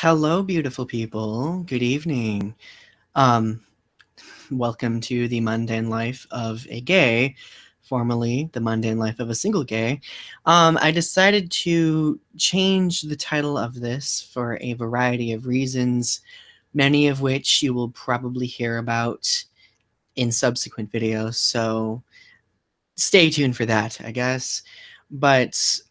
Hello, beautiful people. Good evening. Um, Welcome to the mundane life of a gay, formerly the mundane life of a single gay. I decided to change the title of this for a variety of reasons, many of which you will probably hear about in subsequent videos. So stay tuned for that, I guess. But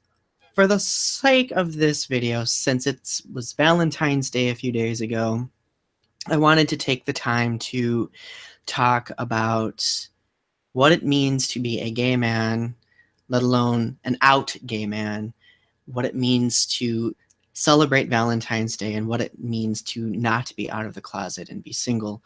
for the sake of this video, since it was Valentine's Day a few days ago, I wanted to take the time to talk about what it means to be a gay man, let alone an out gay man, what it means to celebrate Valentine's Day, and what it means to not be out of the closet and be single,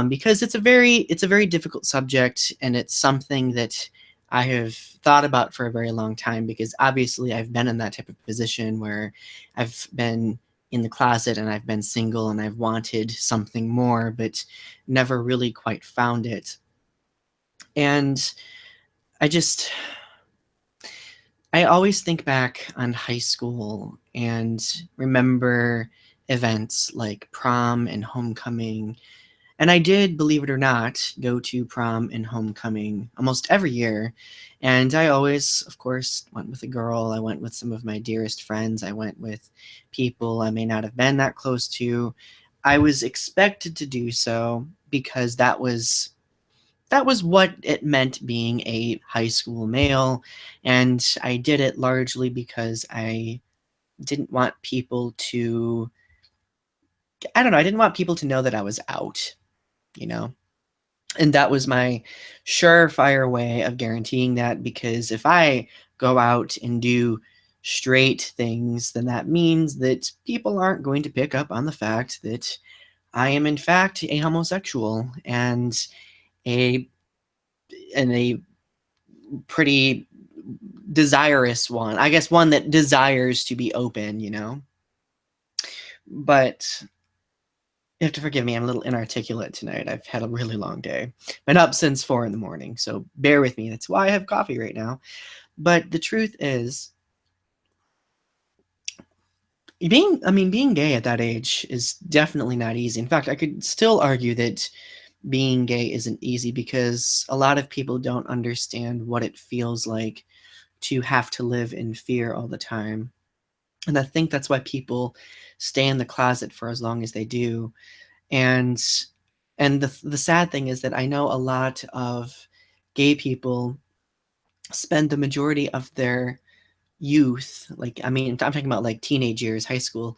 because it's a very difficult subject, and it's something that I have thought about for a very long time. Because obviously I've been in that type of position where I've been in the closet and I've been single and I've wanted something more, but never really quite found it. And I just I always think back on high school and remember events like prom and homecoming. And I did, believe it or not, go to prom and homecoming almost every year. And I always, of course, went with a girl. I went with some of my dearest friends. I went with people I may not have been that close to. I was expected to do so because that was what it meant being a high school male, and I did it largely because I didn't want people to I don't know, I didn't want people to know that I was out, you know? And that was my surefire way of guaranteeing that, because if I go out and do straight things, then that means that people aren't going to pick up on the fact that I am in fact a homosexual and a a pretty desirous one. I guess one that desires to be open, you know? But you have to forgive me, I'm a little inarticulate tonight. I've had a really long day. Been up since 4 in the morning, so bear with me. That's why I have coffee right now. But the truth is, being gay at that age is definitely not easy. In fact, I could still argue that being gay isn't easy because a lot of people don't understand what it feels like to have to live in fear all the time. And I think that's why people stay in the closet for as long as they do. And the sad thing is that I know a lot of gay people spend the majority of their youth, like, I mean, I'm talking about like teenage years, high school,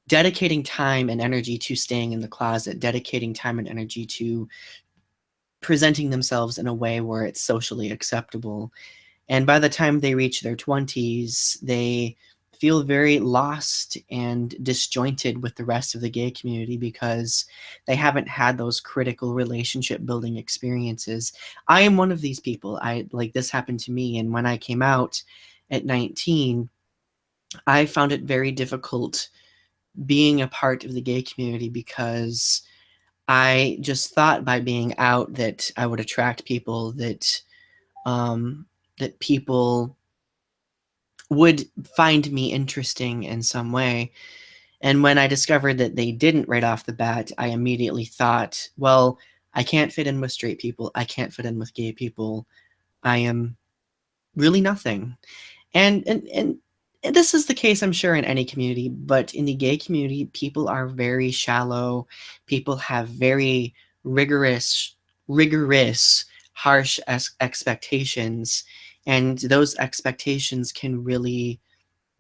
dedicating time and energy to staying in the closet, dedicating time and energy to presenting themselves in a way where it's socially acceptable. And by the time they reach their 20s, they feel very lost and disjointed with the rest of the gay community because they haven't had those critical relationship building experiences. I am one of these people. This happened to me, and when I came out at 19, I found it very difficult being a part of the gay community because I just thought by being out that I would attract people, um that people would find me interesting in some way. And when I discovered that they didn't right off the bat, I immediately thought, well, I can't fit in with straight people. I can't fit in with gay people. I am really nothing. And this is the case, I'm sure, in any community, but in the gay community, people are very shallow. People have very rigorous, rigorous, harsh expectations, and those expectations can really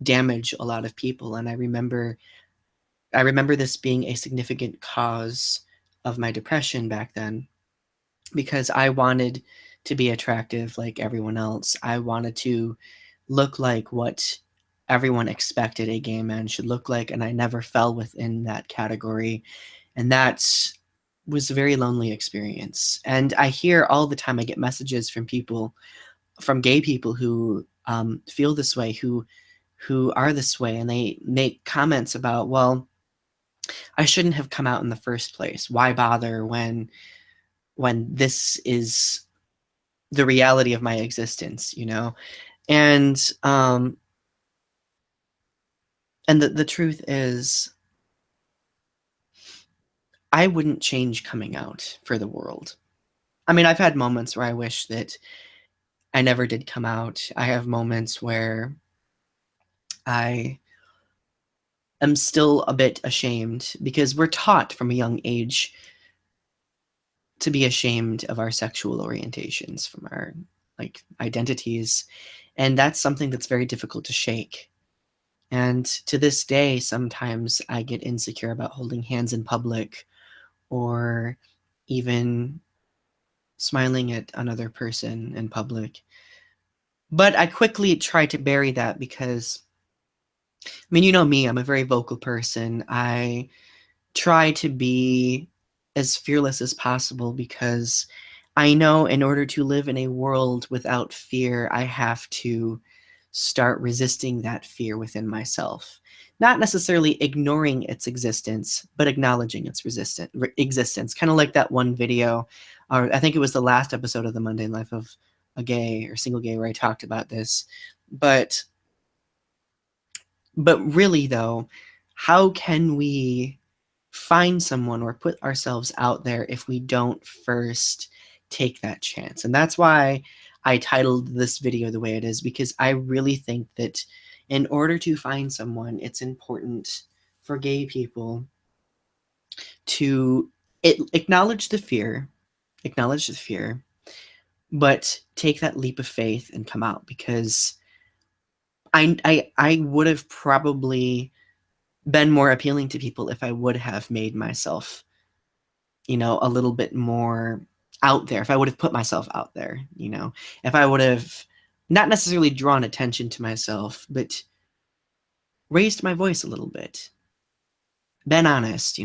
damage a lot of people. And I remember this being a significant cause of my depression back then, because I wanted to be attractive like everyone else. I wanted to look like what everyone expected a gay man should look like, and I never fell within that category. And that was a very lonely experience. And I hear all the time, I get messages from people, from gay people who feel this way, who are this way, and they make comments about, well, I shouldn't have come out in the first place. Why bother when this is the reality of my existence, you know? And um and the truth is, I wouldn't change coming out for the world. I mean, I've had moments where I wish that I never did come out. I have moments where I am still a bit ashamed because we're taught from a young age to be ashamed of our sexual orientations, from our like identities, and that's something that's very difficult to shake. And to this day, sometimes I get insecure about holding hands in public or even smiling at another person in public. But I quickly try to bury that because, I mean, you know me, I'm a very vocal person. I try to be as fearless as possible because I know in order to live in a world without fear, I have to start resisting that fear within myself. Not necessarily ignoring its existence, but acknowledging its existence. Kind of like that one video, or I think it was the last episode of the Mundane Life of a Gay or Single Gay where I talked about this. But really though, how can we find someone or put ourselves out there if we don't first take that chance? And that's why I titled this video the way it is, because I really think that in order to find someone, it's important for gay people to acknowledge the fear, but take that leap of faith and come out, because I would have probably been more appealing to people if I would have made myself, a little bit more out there, if I would have put myself out there, if I would have not necessarily drawn attention to myself, but raised my voice a little bit, been honest,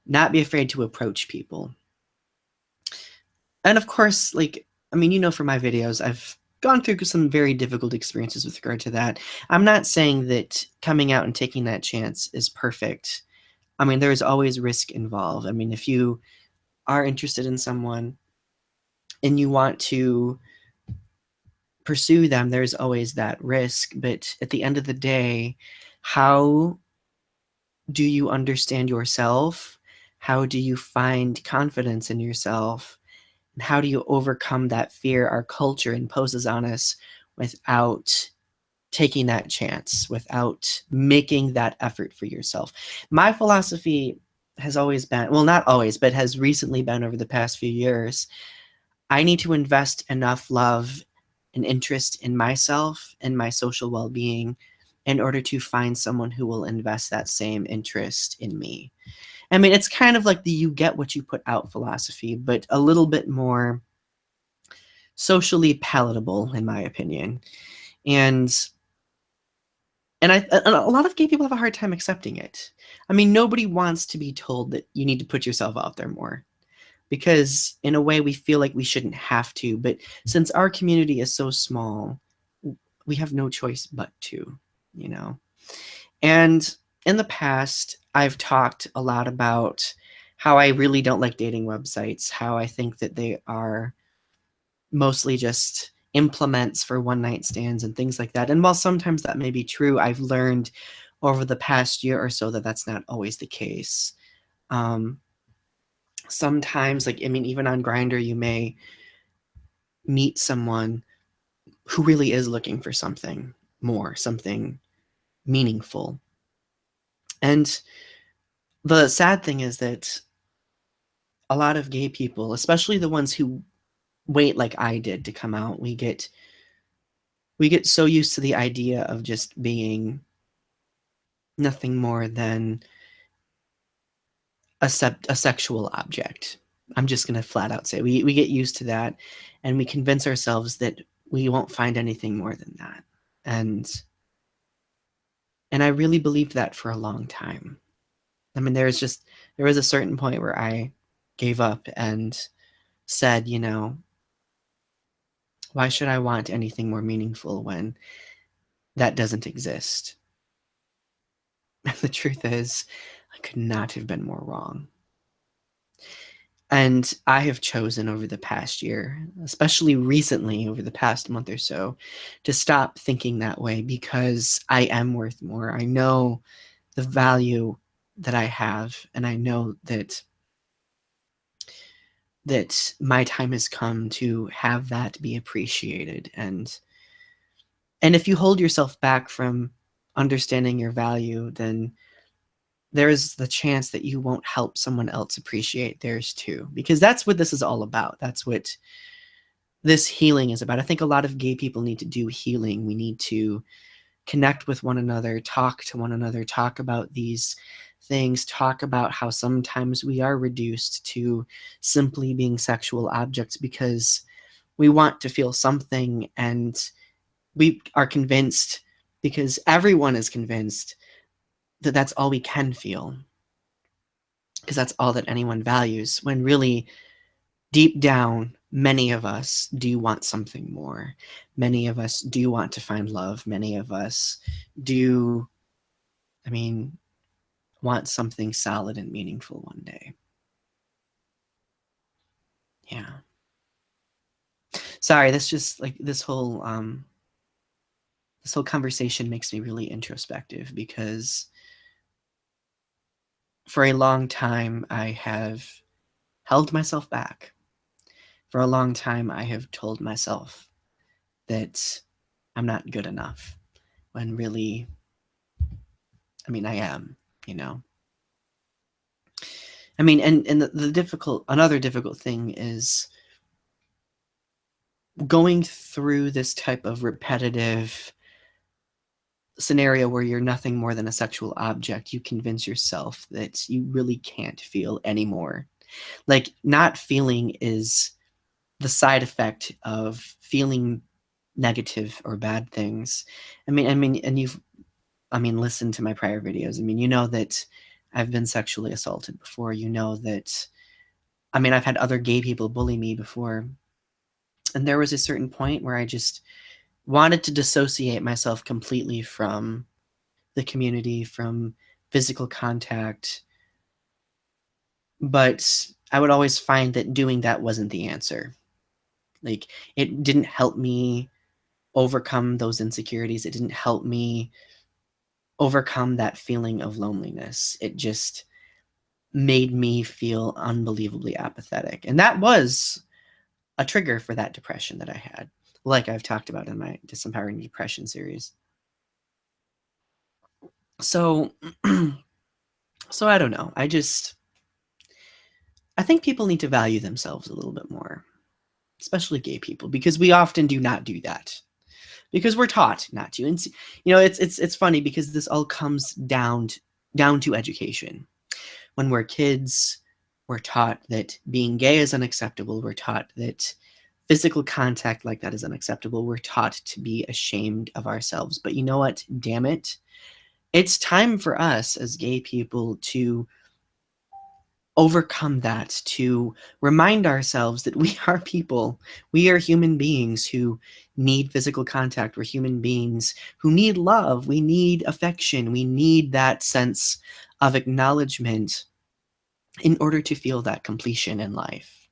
not be afraid to approach people. And of course, like, I mean, from my videos, I've gone through some very difficult experiences with regard to that. I'm not saying that coming out and taking that chance is perfect. I mean, there's always risk involved. I mean, if you are interested in someone and you want to pursue them, there's always that risk. But at the end of the day, how do you understand yourself? How do you find confidence in yourself? And how do you overcome that fear our culture imposes on us without taking that chance, without making that effort for yourself? My philosophy has always been, well, not always, but has recently been over the past few years, I need to invest enough love and interest in myself and my social well-being in order to find someone who will invest that same interest in me. I mean, it's kind of like the you get what you put out philosophy, but a little bit more socially palatable, in my opinion. And and a lot of gay people have a hard time accepting it. I mean, nobody wants to be told that you need to put yourself out there more, because in a way we feel like we shouldn't have to, but since our community is so small, we have no choice but to, you know. And in the past, I've talked a lot about how I really don't like dating websites, how I think that they are mostly just implements for one night stands and things like that. And while sometimes that may be true, I've learned over the past year or so that that's not always the case. Um, Sometimes, like, I mean, even on Grindr, you may meet someone who really is looking for something more, something meaningful. And the sad thing is that a lot of gay people, especially the ones who wait like I did to come out, we get so used to the idea of just being nothing more than a sexual object. I'm just going to flat out say we get used to that, and we convince ourselves that we won't find anything more than that. And I really believed that for a long time. I mean, there was a certain point where I gave up and said, why should I want anything more meaningful when that doesn't exist? And the truth is, I could not have been more wrong. And I have chosen over the past year, especially recently over the past month or so, to stop thinking that way, because I am worth more. I know the value that I have, and I know that that my time has come to have that be appreciated. And if you hold yourself back from understanding your value, then there is the chance that you won't help someone else appreciate theirs too, because that's what this is all about. That's what this healing is about. I think a lot of gay people need to do healing. We need to connect with one another, talk to one another, talk about these things, talk about how sometimes we are reduced to simply being sexual objects because we want to feel something, and we are convinced, because everyone is convinced, that that's all we can feel, because that's all that anyone values, when really deep down, many of us do want something more. Many of us do want to find love. Many of us do, I mean, want something solid and meaningful one day. Yeah. Sorry, that's just like this whole conversation makes me really introspective, because for a long time I have held myself back. For a long time I have told myself that I'm not good enough, when really, I mean, I am, you know. I mean, and the difficult, another difficult thing is going through this type of repetitive scenario where you're nothing more than a sexual object. You convince yourself that you really can't feel anymore. Like, not feeling is the side effect of feeling negative or bad things. And you've, listened to my prior videos. I mean, you know that I've been sexually assaulted before. You know that, I've had other gay people bully me before. And there was a certain point where I just wanted to dissociate myself completely from the community, from physical contact. But I would always find that doing that wasn't the answer. Like, it didn't help me overcome those insecurities. It didn't help me overcome that feeling of loneliness. It just made me feel unbelievably apathetic. And that was a trigger for that depression that I had, like I've talked about in my Disempowering Depression series. So, so I don't know. I think people need to value themselves a little bit more, especially gay people, because we often do not do that, because we're taught not to. And it's funny, because this all comes down to education. When we're kids, we're taught that being gay is unacceptable. We're taught that physical contact like that is unacceptable. We're taught to be ashamed of ourselves. But you know what? Damn it. It's time for us as gay people to overcome that, to remind ourselves that we are people. We are human beings who need physical contact. We're human beings who need love. We need affection. We need that sense of acknowledgement in order to feel that completion in life.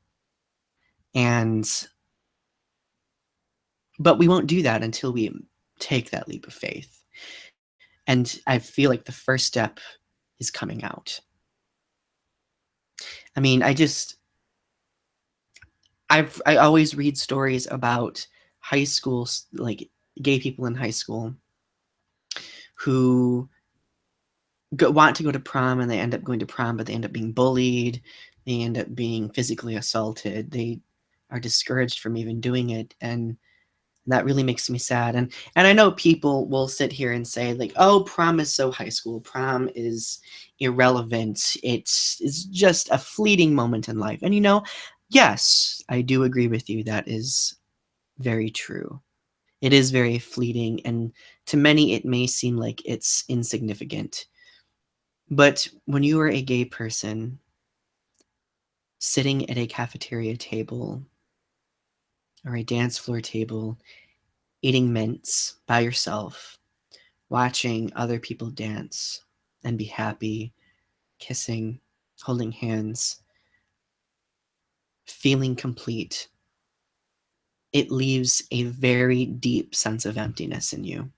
But we won't do that until we take that leap of faith. And I feel like the first step is coming out. I mean, I always read stories about high school, like gay people in high school who want to go to prom, and they end up going to prom, but they end up being bullied. They end up being physically assaulted. They are discouraged from even doing it. And that really makes me sad. And I know people will sit here and say, like, oh, prom is so high school. Prom is irrelevant. It's just a fleeting moment in life. And yes, I do agree with you. That is very true. It is very fleeting, and to many it may seem like it's insignificant. But when you are a gay person sitting at a cafeteria table or a dance floor table, eating mints by yourself, watching other people dance and be happy, kissing, holding hands, feeling complete, it leaves a very deep sense of emptiness in you.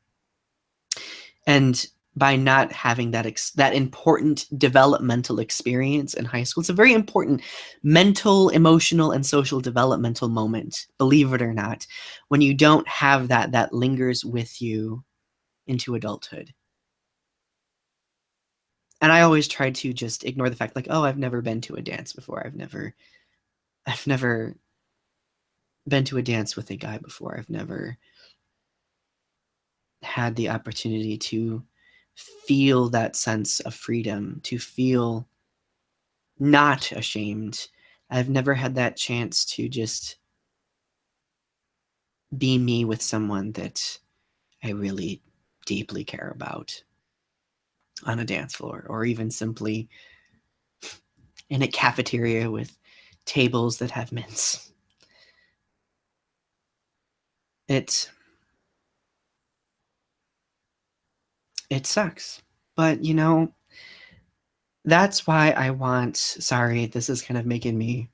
And by not having that important developmental experience in high school. It's a very important mental, emotional, and social developmental moment, believe it or not. When you don't have that, that lingers with you into adulthood. And I always try to just ignore the fact, like, oh, I've never been to a dance before. I've never been to a dance with a guy before. I've never had the opportunity to feel that sense of freedom, to feel not ashamed. I've never had that chance to just be me with someone that I really deeply care about on a dance floor, or even simply in a cafeteria with tables that have mints. It it sucks. But that's why I want, sorry, this is kind of making me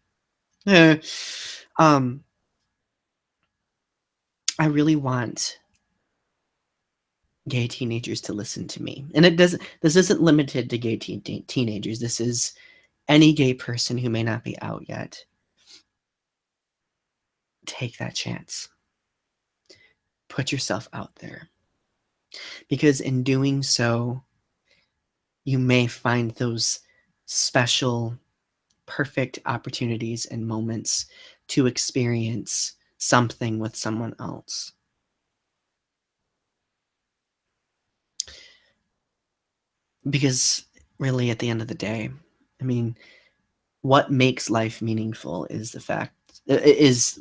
eh, um I really want gay teenagers to listen to me. And this isn't limited to gay teenagers. This is any gay person who may not be out yet. Take that chance. Put yourself out there. Because in doing so, you may find those special, perfect opportunities and moments to experience something with someone else. Because really, at the end of the day, I mean, what makes life meaningful is the fact is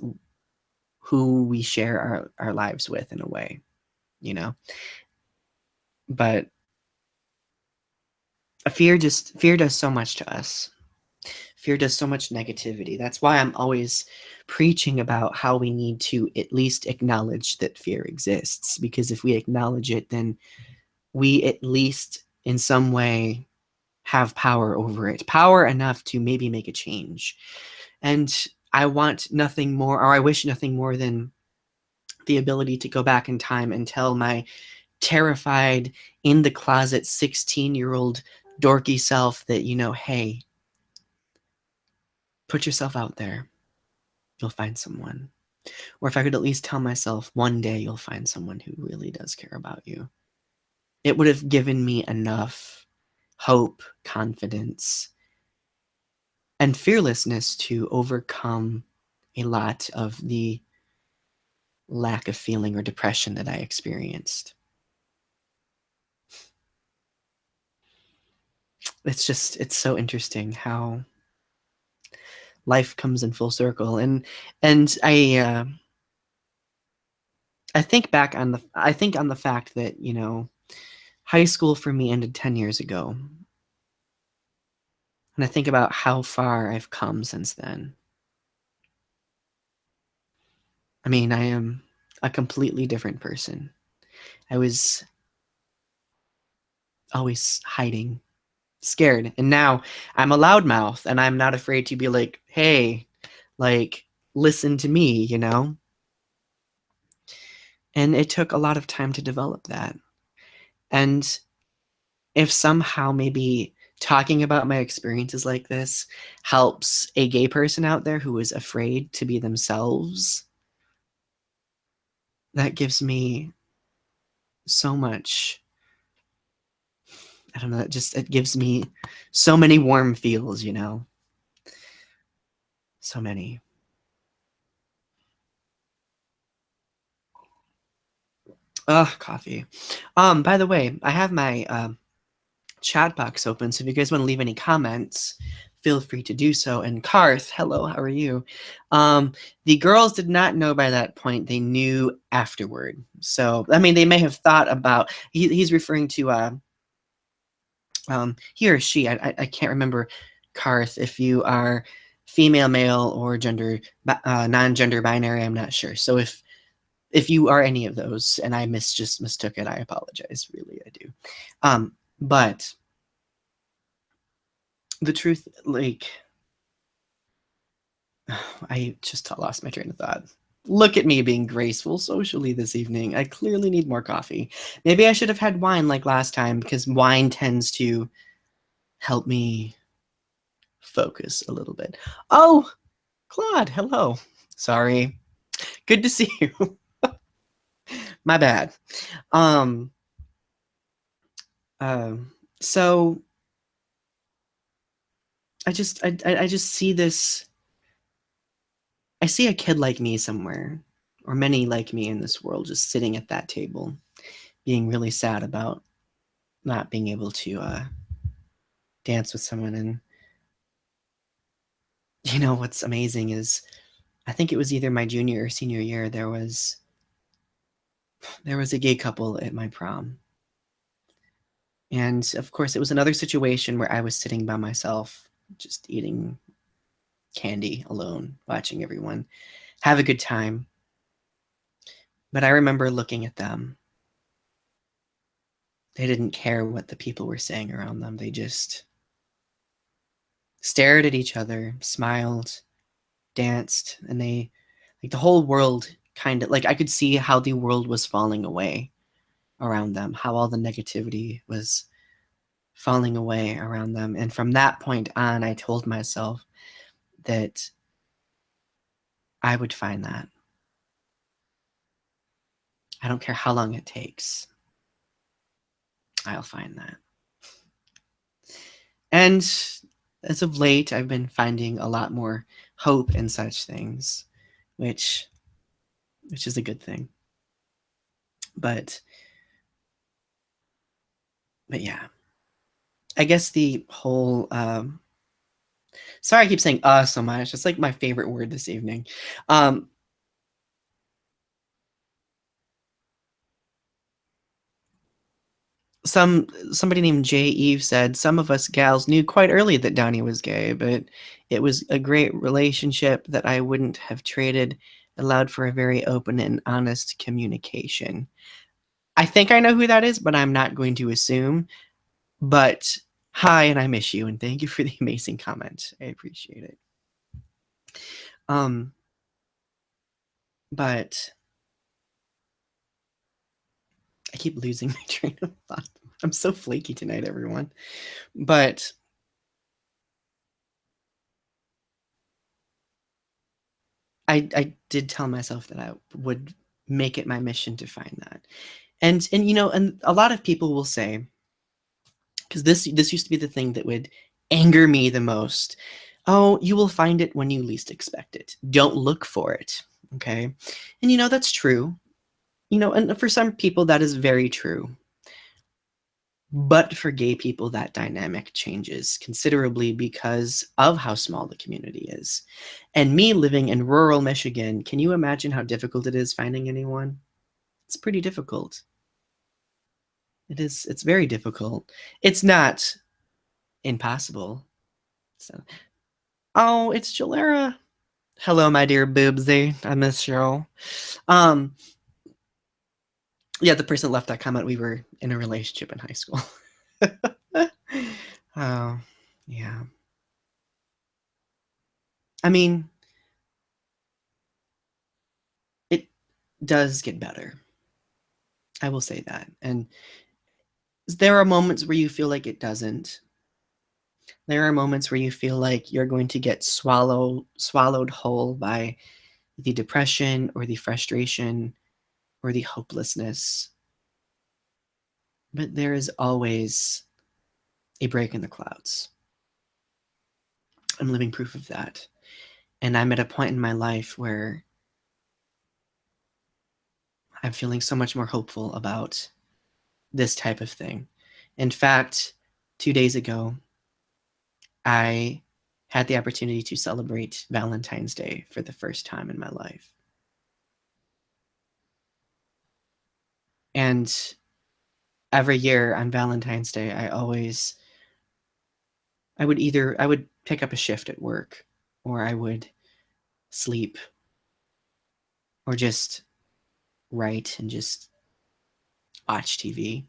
who we share our lives with, in a way, you know. But fear does so much to us. Fear does so much negativity. That's why I'm always preaching about how we need to at least acknowledge that fear exists, because if we acknowledge it, then we at least in some way have power over it, power enough to maybe make a change. And I want nothing more, or I wish nothing more than the ability to go back in time and tell my terrified, in the closet 16-year-old dorky self that, hey, put yourself out there. You'll find someone. Or if I could at least tell myself, one day you'll find someone who really does care about you. It would have given me enough hope, confidence, and fearlessness to overcome a lot of the lack of feeling or depression that I experienced. It's so interesting how life comes in full circle. And I think back on the fact that, high school for me ended 10 years ago. And I think about how far I've come since then. I mean, I am a completely different person. I was always hiding, scared. And now I'm a loudmouth, and I'm not afraid to be like, hey, like, listen to me. And it took a lot of time to develop that. And if somehow maybe talking about my experiences like this helps a gay person out there who is afraid to be themselves, that gives me so much. I don't know, it gives me so many warm feels. So many. Ugh, coffee. By the way, I have my chat box open, so if you guys want to leave any comments, feel free to do so. And Karth, hello, how are you? The girls did not know by that point. They knew afterward. So, I mean, they may have thought about, he's referring to he or she, I can't remember, Karth, if you are female, male, or non-gender binary, I'm not sure. So if you are any of those and I just mistook it, I apologize. Really, I do. But the truth, like, I just lost my train of thought. Look at me being graceful socially this evening. I clearly need more coffee. Maybe I should have had wine like last time because wine tends to help me focus a little bit. Oh, Claude, hello. Sorry. Good to see you. My bad. Um, um, so I just see this. I see a kid like me somewhere, or many like me in this world, just sitting at that table, being really sad about not being able to dance with someone. And you know what's amazing is, I think it was either my junior or senior year. There was a gay couple at my prom, and of course, it was another situation where I was sitting by myself, just eating candy alone, watching everyone have a good time. But I remember looking at them. They didn't care what the people were saying around them. They just stared at each other, smiled, danced, and they, like, the whole world kind of, like, I could see how the world was falling away around them, how all the negativity was falling away around them. And from that point on, I told myself that I would find that. I don't care how long it takes. I'll find that. And as of late, I've been finding a lot more hope in such things, which is a good thing. But yeah, I guess the whole sorry, I keep saying so much. It's like my favorite word this evening. Um, somebody named J. Eve said some of us gals knew quite early that Donny was gay, but it was a great relationship that I wouldn't have traded. Allowed for a very open and honest communication. I think I know who that is, but I'm not going to assume. But hi, and I miss you, and thank you for the amazing comment. I appreciate it. Um, but I keep losing my train of thought. I'm so flaky tonight, everyone. But I did tell myself that I would make it my mission to find that. And you know, and a lot of people will say, because this used to be the thing that would anger me the most. Oh, you will find it when you least expect it. Don't look for it. Okay. And you know, that's true. You know, and for some people that is very true. But for gay people, that dynamic changes considerably because of how small the community is. And me living in rural Michigan, can you imagine how difficult it is finding anyone? It's pretty difficult. It is, it's very difficult. It's not impossible. So, oh, it's Jalera. Hello, my dear boobsy. I miss you. Um, yeah, the person left that comment. We were in a relationship in high school. Oh, yeah. I mean, it does get better. I will say that. And there are moments where you feel like it doesn't. There are moments where you feel like you're going to get swallowed whole by the depression or the frustration or the hopelessness. But there is always a break in the clouds. I'm living proof of that. And I'm at a point in my life where I'm feeling so much more hopeful about this type of thing. In fact, 2 days ago, I had the opportunity to celebrate Valentine's Day for the first time in my life. And every year on Valentine's Day, I would pick up a shift at work, or I would sleep, or just write and just watch TV.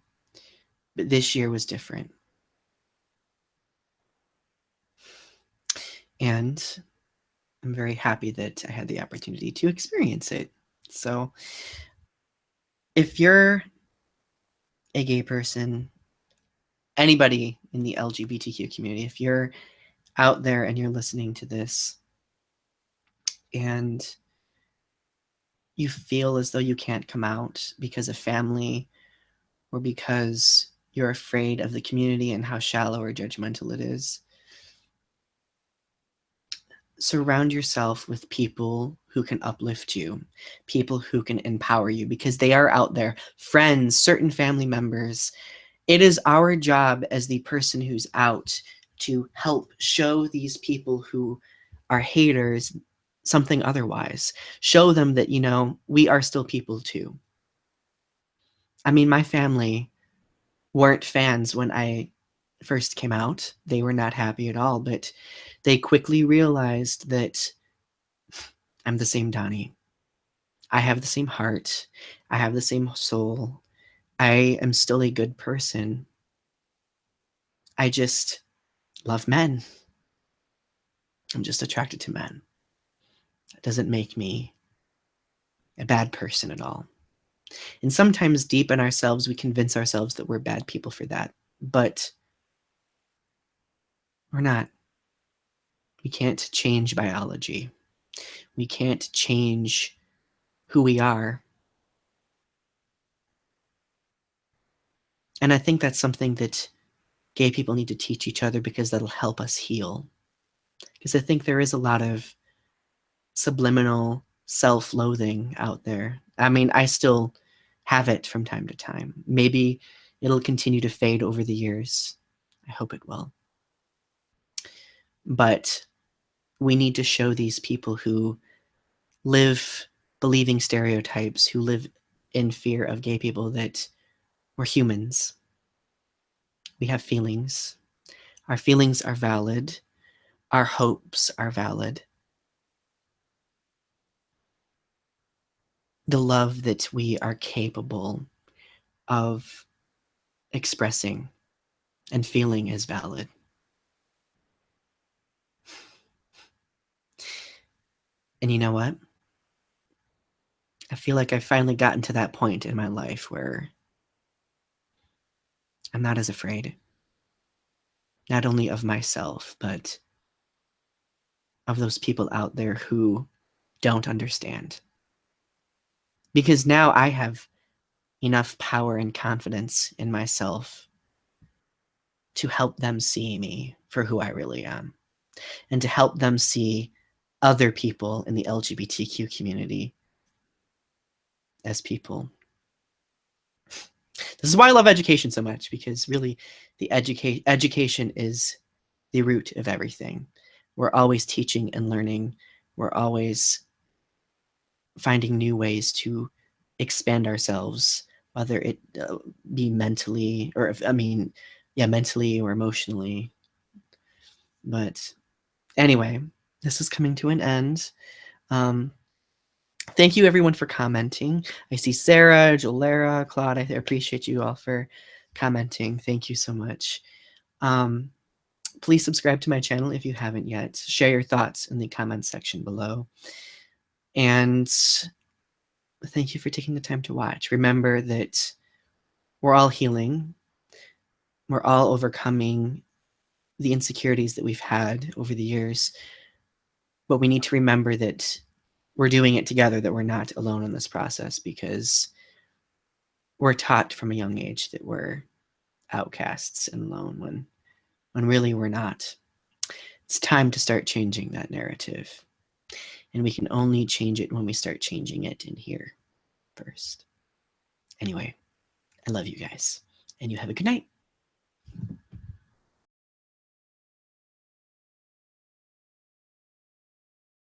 But this year was different. And I'm very happy that I had the opportunity to experience it. So, if you're a gay person, anybody in the LGBTQ community, if you're out there and you're listening to this and you feel as though you can't come out because of family or because you're afraid of the community and how shallow or judgmental it is, surround yourself with people who can uplift you, people who can empower you, because they are out there. Friends, certain family members. It is our job as the person who's out to help show these people who are haters something otherwise. Show them that, we are still people too. I mean, my family weren't fans when I first came out. They were not happy at all, but they quickly realized that I'm the same Donny. I have the same heart. I have the same soul. I am still a good person. I just love men. I'm just attracted to men. That doesn't make me a bad person at all. And sometimes deep in ourselves, we convince ourselves that we're bad people for that. But we're not. We can't change biology. We can't change who we are. And I think that's something that gay people need to teach each other, because that'll help us heal. Because I think there is a lot of subliminal self-loathing out there. I mean, I still have it from time to time. Maybe it'll continue to fade over the years. I hope it will. But we need to show these people who live believing stereotypes, who live in fear of gay people, that we're humans. We have feelings. Our feelings are valid. Our hopes are valid. The love that we are capable of expressing and feeling is valid. And you know what? I feel like I've finally gotten to that point in my life where I'm not as afraid, not only of myself, but of those people out there who don't understand. Because now I have enough power and confidence in myself to help them see me for who I really am, and to help them see other people in the LGBTQ community as people. This is why I love education so much, because really the education is the root of everything. We're always teaching and learning. We're always finding new ways to expand ourselves, whether it be mentally, or mentally or emotionally. But anyway, this is coming to an end. Thank you everyone for commenting. I see Sarah, Jolera, Claude. I appreciate you all for commenting. Thank you so much. Please subscribe to my channel if you haven't yet. Share your thoughts in the comments section below. And thank you for taking the time to watch. Remember that we're all healing. We're all overcoming the insecurities that we've had over the years. But we need to remember that we're doing it together, that we're not alone in this process, because we're taught from a young age that we're outcasts and alone, when really we're not. It's time to start changing that narrative. And we can only change it when we start changing it in here first. Anyway, I love you guys, and you have a good night.